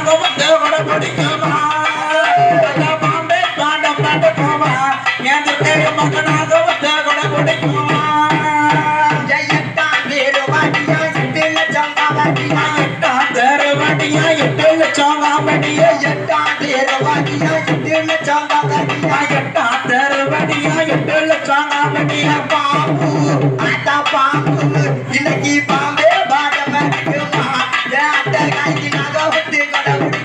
நாங்க வந்து கூட பிடிக்குமா பாம்பே பாண்டம் நடக்குமா என் மகனாக வந்து கூட பிடிக்குமா எட்டாம் தேரு வாட்டியா 8 லட்சம் காவடியா எட்டாம் தேரு வாட்டியா 8 லட்சம் காவடியா எட்டாம் தேரு வாட்டியா 8 லட்சம் காவடியா எட்டாம் தேரு வாட்டியா 8 லட்சம் காவடியா பாம்பு ஆட்டா பாம்பு இன்னைக்கு பாம்பே பாடம் இருக்குமா ஏன் அட்டை காய்க்கு நாக வந்து கடவுள்